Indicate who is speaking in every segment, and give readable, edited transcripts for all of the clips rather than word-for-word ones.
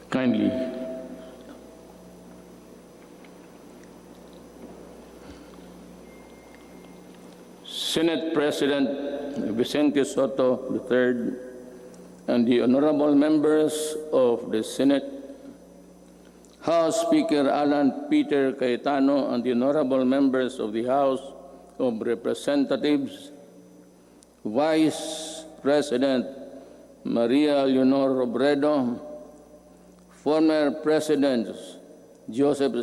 Speaker 1: Kindly. Senate President Vicente Soto III and the honorable members of the Senate, House Speaker Alan Peter Cayetano and the honorable members of the House of Representatives, Vice President Maria Leonor Robredo, former Presidents Joseph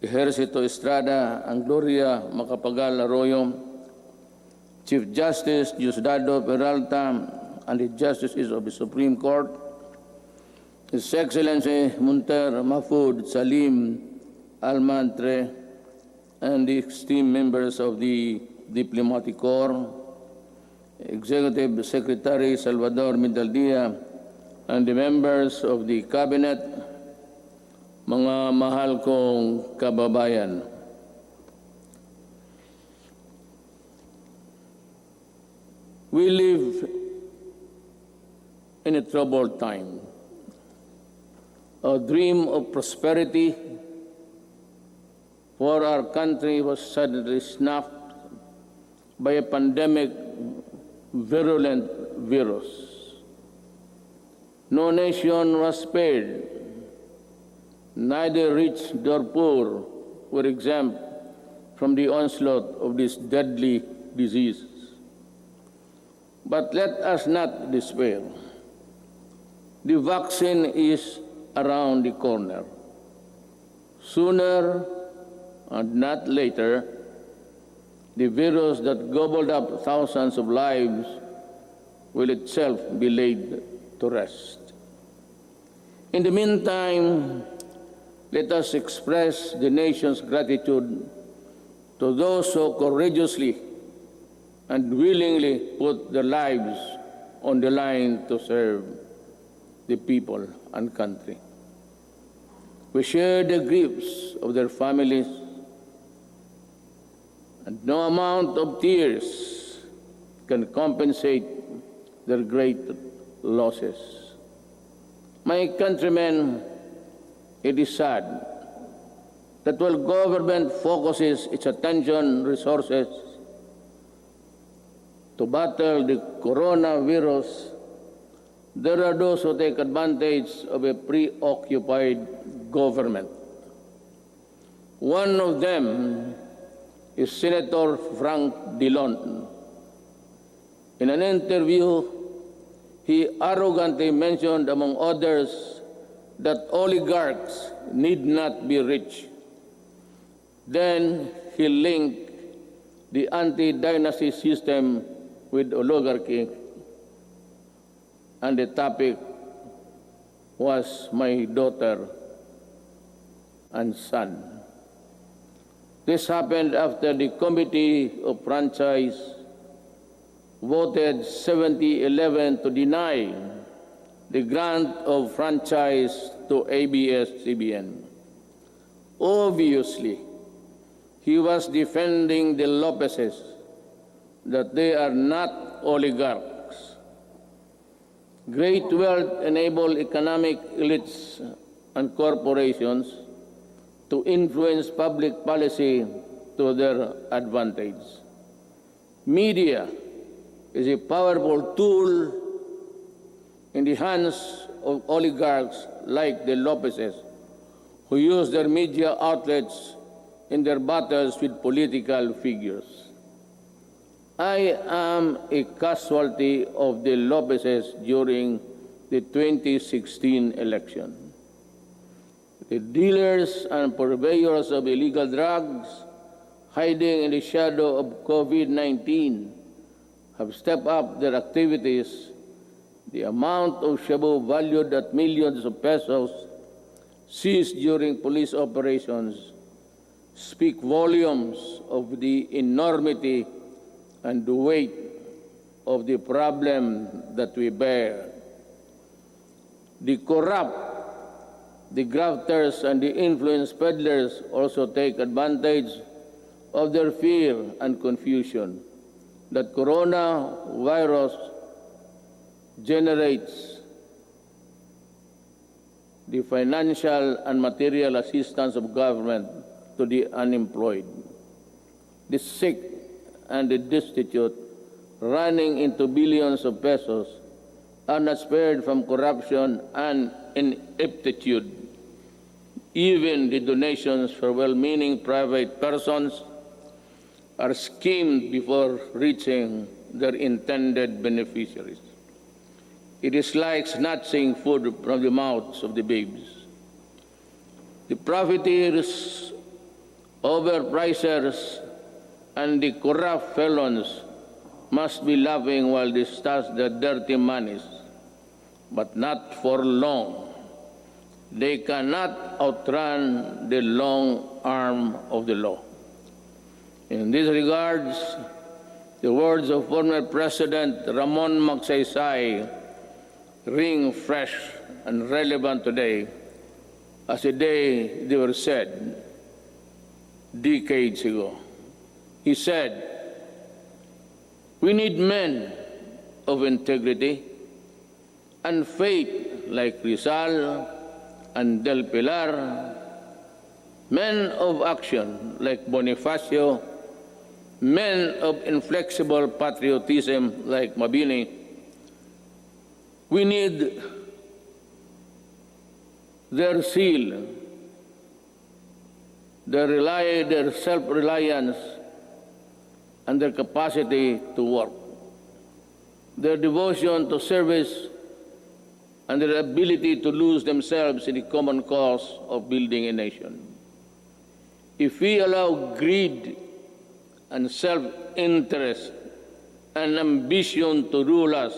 Speaker 1: Ejercito Estrada and Gloria Macapagal Arroyo, Chief Justice Diosdado Peralta and the Justices of the Supreme Court, His Excellency Munter Mahfoud Salim Almantre, and the esteemed members of the Diplomatic Corps, Executive Secretary Salvador Mindaldia, and the members of the Cabinet, mga mahal kong kababayan. We live in a troubled time. A dream of prosperity for our country was suddenly snuffed by a pandemic virulent virus. No nation was spared. Neither rich nor poor were exempt from the onslaught of this deadly disease. But let us not despair. The vaccine is around the corner. Sooner and not later, the virus that gobbled up thousands of lives will itself be laid to rest. In the meantime, let us express the nation's gratitude to those who courageously and willingly put their lives on the line to serve the people and country. We share the griefs of their families, and no amount of tears can compensate their great losses. My countrymen, it is sad that while government focuses its attention resources to battle the coronavirus, there are those who take advantage of a preoccupied government. One of them is Senator Frank Dillon. In an interview, he arrogantly mentioned, among others, that oligarchs need not be rich. Then he linked the anti-dynasty system with oligarchy, and the topic was my daughter and son. This happened after the Committee of Franchise voted 70-11 to deny the grant of franchise to ABS-CBN. Obviously, he was defending the Lopezes, that they are not oligarchs. Great wealth enable economic elites and corporations to influence public policy to their advantage. Media is a powerful tool in the hands of oligarchs like the Lopezes, who use their media outlets in their battles with political figures. I am a casualty of the Lopezes during the 2016 election. The dealers and purveyors of illegal drugs hiding in the shadow of COVID-19 have stepped up their activities. The amount of shabu valued at millions of pesos seized during police operations speak volumes of the enormity and the weight of the problem that we bear. The corrupt, the grafters, and the influence peddlers also take advantage of their fear and confusion that coronavirus generates the financial and material assistance of government to the unemployed, the sick and the destitute, running into billions of pesos, are not spared from corruption and ineptitude. Even the donations for well-meaning private persons are schemed before reaching their intended beneficiaries. It is like snatching food from the mouths of the babes. The profiteers, overpricers, and the corrupt felons must be laughing while they stash their dirty monies, but not for long. They cannot outrun the long arm of the law. In these regards, the words of former President Ramon Magsaysay ring fresh and relevant today as the day they were said decades ago. He said, "We need men of integrity and faith like Rizal and Del Pilar, men of action like Bonifacio, men of inflexible patriotism like Mabini. We need their zeal, their self-reliance, and their capacity to work, their devotion to service, and their ability to lose themselves in the common cause of building a nation. If we allow greed and self-interest and ambition to rule us,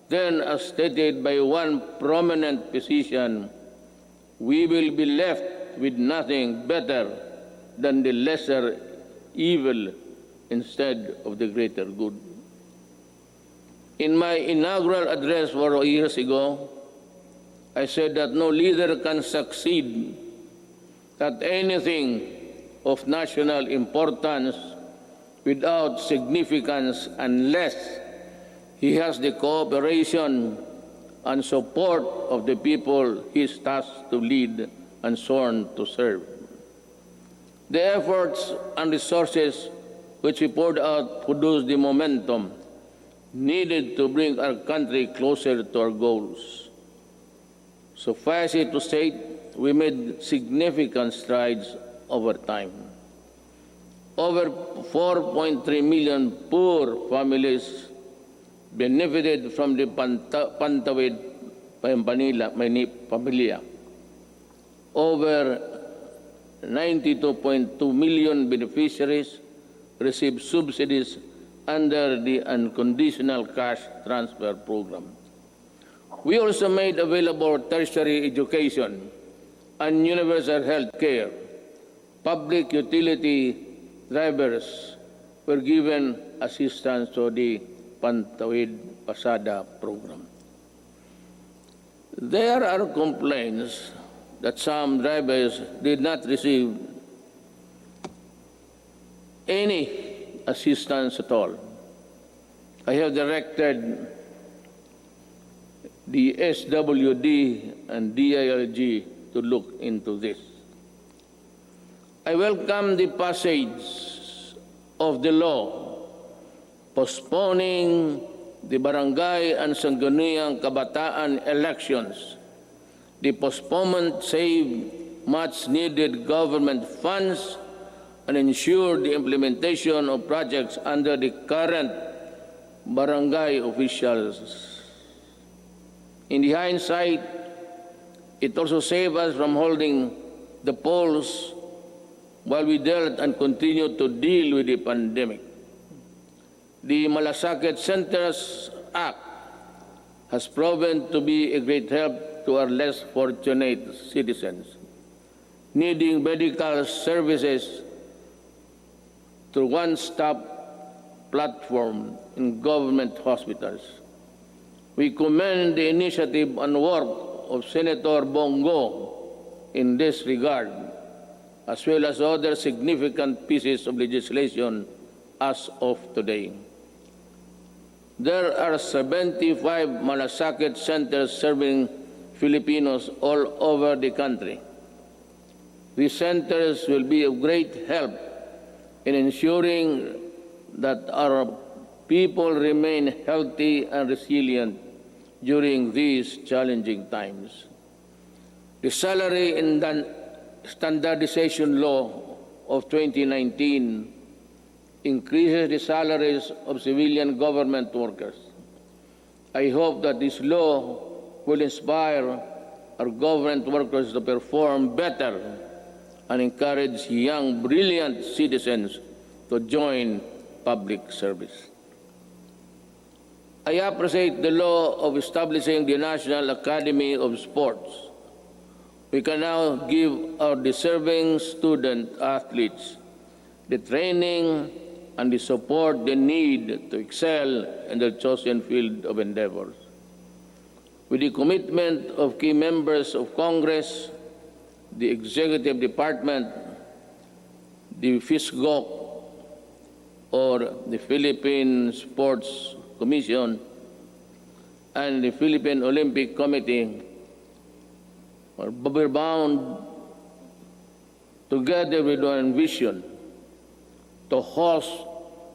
Speaker 1: then, as stated by one prominent physician, we will be left with nothing better than the lesser evil instead of the greater good. In my inaugural address 4 years ago, I said that no leader can succeed at anything of national importance without significance unless he has the cooperation and support of the people he is tasked to lead and sworn to serve. The efforts and resources which we poured out produced the momentum needed to bring our country closer to our goals. Suffice it to say, we made significant strides over time. Over 4.3 million poor families benefited from the Pantawid Pamilya. Over 92.2 million beneficiaries received subsidies under the unconditional cash transfer program. We also made available tertiary education and universal health care. Public utility drivers were given assistance to the Pantawid Pasada program. There are complaints that some drivers did not receive any assistance at all. I have directed the SWD and DILG to look into this. I welcome the passage of the law postponing the barangay and sangguniang kabataan elections. The postponement saved much needed government funds and ensured the implementation of projects under the current barangay officials. In the hindsight, it also saved us from holding the polls while we dealt and continued to deal with the pandemic. The Malasakit Centers Act has proven to be a great help to our less fortunate citizens needing medical services through one-stop platform in government hospitals. We commend the initiative and work of Senator Bongo in this regard, as well as other significant pieces of legislation as of today. There are 75 Malasakit centers serving Filipinos all over the country. These centers will be of great help in ensuring that our people remain healthy and resilient during these challenging times. The Salary and Standardization Law of 2019 increases the salaries of civilian government workers. I hope that this law will inspire our government workers to perform better and encourage young, brilliant citizens to join public service. I appreciate the law of establishing the National Academy of Sports. We can now give our deserving student athletes the training and the support they need to excel in their chosen field of endeavors. With the commitment of key members of Congress, the Executive Department, the FISGOC, or the Philippine Sports Commission, and the Philippine Olympic Committee, we're bound together with one vision to host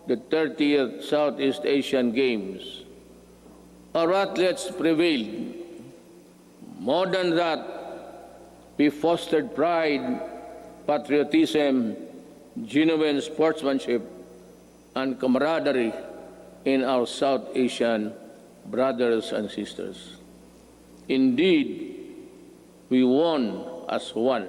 Speaker 1: the 30th Southeast Asian Games. Our athletes prevailed. More than that, we fostered pride, patriotism, genuine sportsmanship, and camaraderie in our South Asian brothers and sisters. Indeed, we won as one.